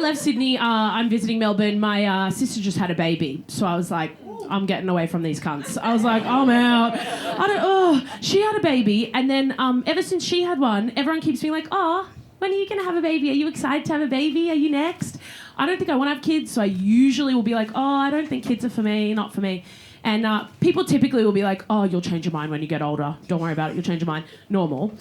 left Sydney, I'm visiting Melbourne. My sister just had a baby. So I was like, I'm getting away from these cunts. I was like, I'm out. She had a baby. And then ever since she had one, everyone keeps being like, when are you going to have a baby? Are you excited to have a baby? Are you next? I don't think I want to have kids. So I usually will be like, I don't think kids are for me, not for me. And people typically will be like, you'll change your mind when you get older. Don't worry about it. You'll change your mind. Normal.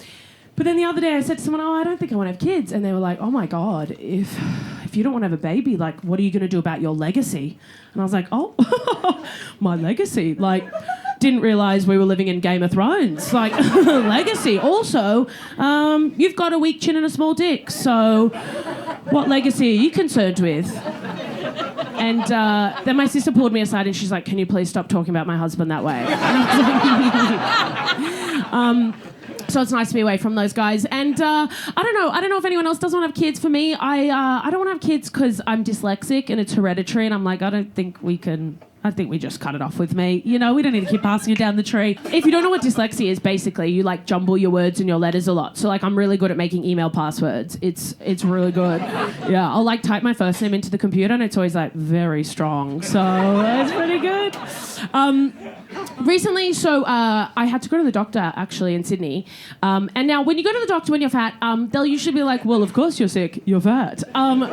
But then the other day I said to someone, I don't think I want to have kids. And they were like, oh my God, if you don't want to have a baby, like, what are you going to do about your legacy? And I was like, my legacy. Like, didn't realise we were living in Game of Thrones. Like, legacy. Also, you've got a weak chin and a small dick. So what legacy are you concerned with? And then my sister pulled me aside and she's like, can you please stop talking about my husband that way? So it's nice to be away from those guys. And I don't know if anyone else doesn't want to have kids. For me, I don't want to have kids because I'm dyslexic and it's hereditary. And I'm like, I think we just cut it off with me. You know, we don't need to keep passing it down the tree. If you don't know what dyslexia is, basically, you like jumble your words and your letters a lot. So like, I'm really good at making email passwords. It's really good. Yeah, I'll like type my first name into the computer and it's always like very strong. So that's pretty good. Recently, I had to go to the doctor actually in Sydney. And now when you go to the doctor when you're fat, they'll usually be like, well, of course you're sick, you're fat.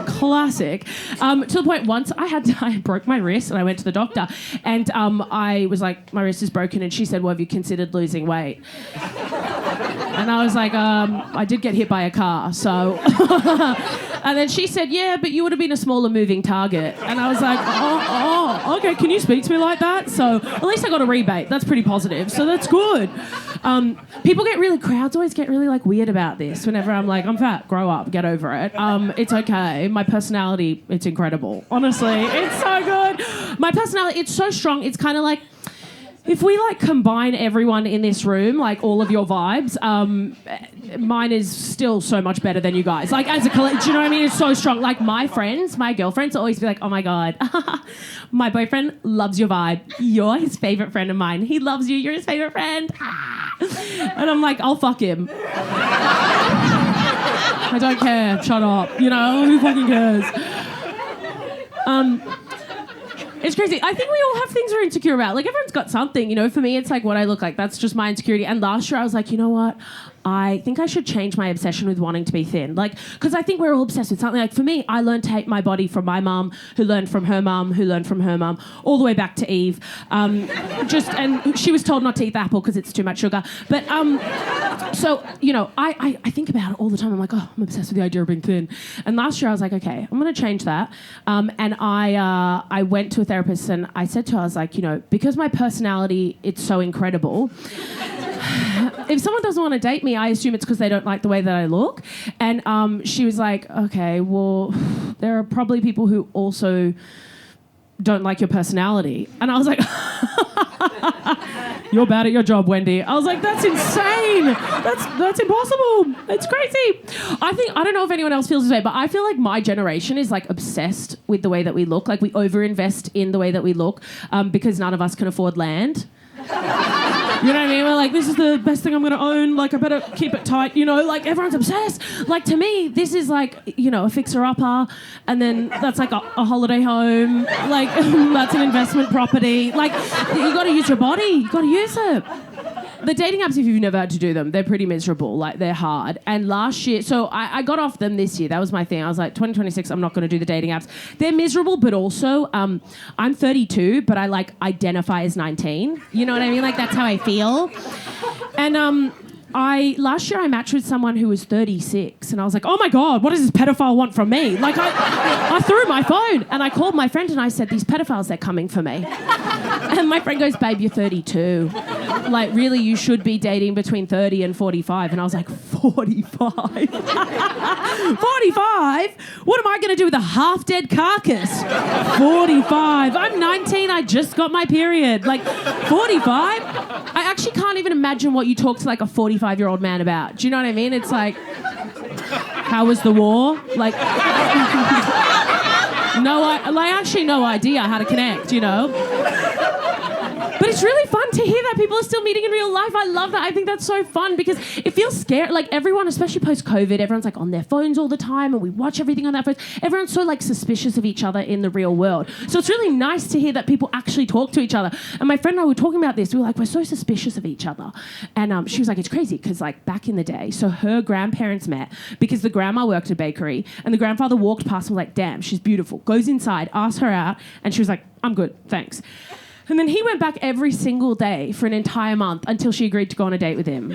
Classic. To the point once I broke my wrist and I went to the doctor and I was like, my wrist is broken, and she said, well, have you considered losing weight? And I was like, I did get hit by a car, so... And then she said, yeah, but you would have been a smaller moving target. And I was like, okay, can you speak to me like that? So at least I got a rebate. That's pretty positive, so that's good. Crowds always get really like weird about this whenever I'm like, I'm fat, grow up, get over it. It's okay. My personality, it's incredible. Honestly, it's so good. My personality, it's so strong. It's kind of like, if we like combine everyone in this room, like all of your vibes, mine is still so much better than you guys. Like as a collective, do you know what I mean? It's so strong. Like my girlfriends always be like, oh my God, my boyfriend loves your vibe. You're his favourite friend of mine. He loves you. You're his favourite friend. And I'm like, I'll fuck him. I don't care. Shut up. You know, who fucking cares? It's crazy. I think we all have things we're insecure about. Like, everyone's got something, you know. For me, it's like what I look like. That's just my insecurity. And last year I was like, you know what? I think I should change my obsession with wanting to be thin. Like, because I think we're all obsessed with something. Like, for me, I learned to hate my body from my mum, who learned from her mum, who learned from her mum, all the way back to Eve. And she was told not to eat the apple because it's too much sugar. But, so, you know, I think about it all the time. I'm like, I'm obsessed with the idea of being thin. And last year I was like, okay, I'm going to change that. And I went to a therapist and I said to her, I was like, you know, because my personality, it's so incredible, if someone doesn't want to date me, I assume it's because they don't like the way that I look. And she was like, okay, well, there are probably people who also don't like your personality. And I was like, you're bad at your job, Wendy. I was like, that's insane. That's impossible. It's crazy. I don't know if anyone else feels this way, but I feel like my generation is like obsessed with the way that we look. Like we overinvest in the way that we look because none of us can afford land. You know what I mean? We're like, this is the best thing I'm going to own. Like, I better keep it tight. You know, like, everyone's obsessed. Like, to me, this is like, you know, a fixer-upper. And then that's like a holiday home. Like, that's an investment property. Like, you got to use your body. You got to use it. The dating apps, if you've never had to do them, they're pretty miserable. Like, they're hard. And last year, so I got off them this year. That was my thing. I was like, 2026, I'm not going to do the dating apps. They're miserable, but also, I'm 32, but I, like, identify as 19. You know what I mean? Like, that's how I feel. And last year I matched with someone who was 36, and I was like, oh my God, what does this pedophile want from me? Like, I threw my phone, and I called my friend and I said, these pedophiles, they're coming for me. And my friend goes, babe, you're 32. Like, really, you should be dating between 30 and 45. And I was like, 45? 45? What am I going to do with a half-dead carcass? 45. I'm 19. I just got my period. Like, 45? I actually can't even imagine what you talk to, like, a 45-year-old man about. Do you know what I mean? It's like, how was the war? Like, no idea how to connect, you know? But But it's really fun to hear that people are still meeting in real life. I love that. I think that's so fun because it feels scary. Like everyone, especially post-COVID, everyone's like on their phones all the time and we watch everything on their phones. Everyone's so like suspicious of each other in the real world. So it's really nice to hear that people actually talk to each other. And my friend and I were talking about this. We were like, we're so suspicious of each other. And she was like, it's crazy because like back in the day, so her grandparents met because the grandma worked at a bakery and the grandfather walked past and was like, damn, she's beautiful. Goes inside, asks her out, and she was like, I'm good, thanks. And then he went back every single day for an entire month until she agreed to go on a date with him.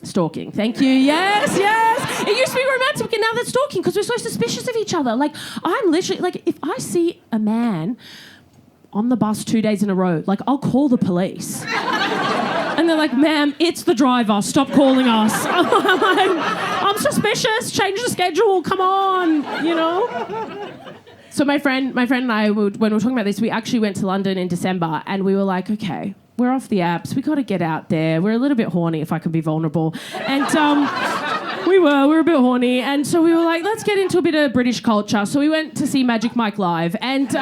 Stalking. Thank you. Yes. It used to be romantic and now that's stalking because we're so suspicious of each other. Like, I'm literally, like, if I see a man on the bus 2 days in a row, like, I'll call the police. And they're like, ma'am, it's the driver. Stop calling us. I'm suspicious. Change the schedule. Come on, you know? So my friend and I, when we were talking about this, we actually went to London in December and we were like, okay, we're off the apps. We got to get out there. We're a little bit horny, if I can be vulnerable. And we were a bit horny. And so we were like, let's get into a bit of British culture. So we went to see Magic Mike live. And if you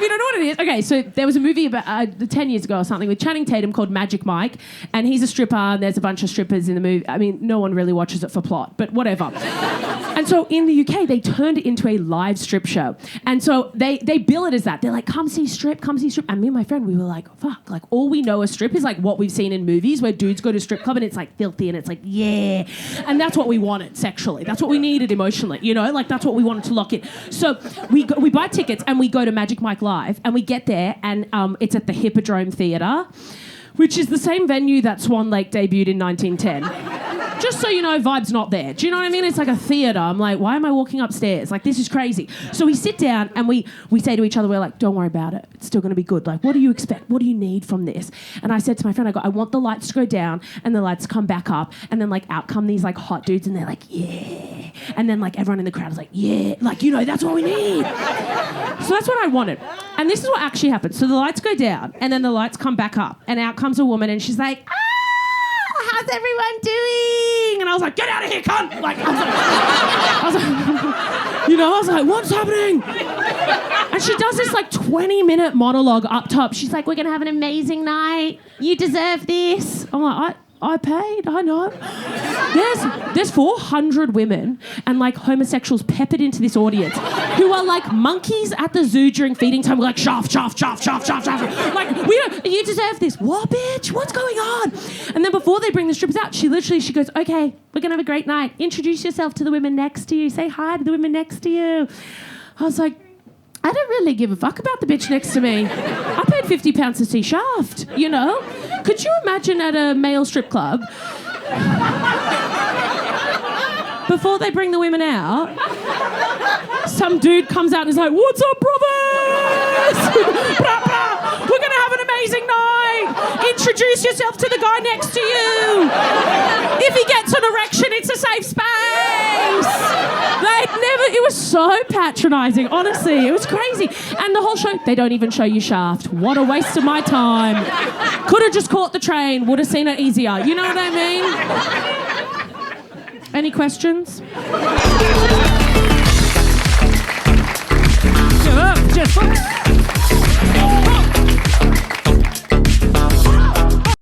don't know what it is, okay, so there was a movie about 10 years ago or something with Channing Tatum called Magic Mike. And he's a stripper and there's a bunch of strippers in the movie. I mean, no one really watches it for plot, but whatever. And so in the UK, they turned it into a live strip show. And so they bill it as that. They're like, come see strip. And me and my friend, we were like, fuck, like all we know as strip is like what we've seen in movies where dudes go to strip club and it's like filthy and it's like, yeah. And that's what we wanted sexually. That's what we needed emotionally, you know? Like that's what we wanted to lock in. So we buy tickets and we go to Magic Mike Live and we get there and it's at the Hippodrome Theatre, which is the same venue that Swan Lake debuted in 1910. Just so you know, vibe's not there. Do you know what I mean? It's like a theatre. I'm like, why am I walking upstairs? Like, this is crazy. So we sit down and we say to each other, we're like, don't worry about it. It's still going to be good. Like, what do you expect? What do you need from this? And I said to my friend, I want the lights to go down and the lights come back up. And then, like, out come these, like, hot dudes and they're like, yeah. And then, like, everyone in the crowd is like, yeah. Like, you know, that's what we need. So that's what I wanted. And this is what actually happened. So the lights go down and then the lights come back up. And out comes a woman and she's like, how's everyone doing? And I was like, get out of here, cunt! Like, I was like, what's happening? And she does this like 20-minute monologue up top. She's like, we're gonna have an amazing night. You deserve this. I'm like, I paid, I know. There's 400 women and like homosexuals peppered into this audience who are like monkeys at the zoo during feeding time. We're like, shaft. Like, you deserve this. What, bitch? What's going on? And then before they bring the strippers out, she goes, okay, we're gonna have a great night. Introduce yourself to the women next to you. Say hi to the women next to you. I was like, I don't really give a fuck about the bitch next to me. I paid £50 to see Shaft, you know? Could you imagine at a male strip club, before they bring the women out, some dude comes out and is like, what's up, brothers? Blah, blah. We're going to have an amazing night. Introduce yourself to the guy next to you. If he gets an erection, it's a safe space. It was so patronising, honestly. It was crazy. And the whole show, they don't even show you Shaft. What a waste of my time. Could have just caught the train, would have seen it easier. You know what I mean? Any questions? Jess Fuchs.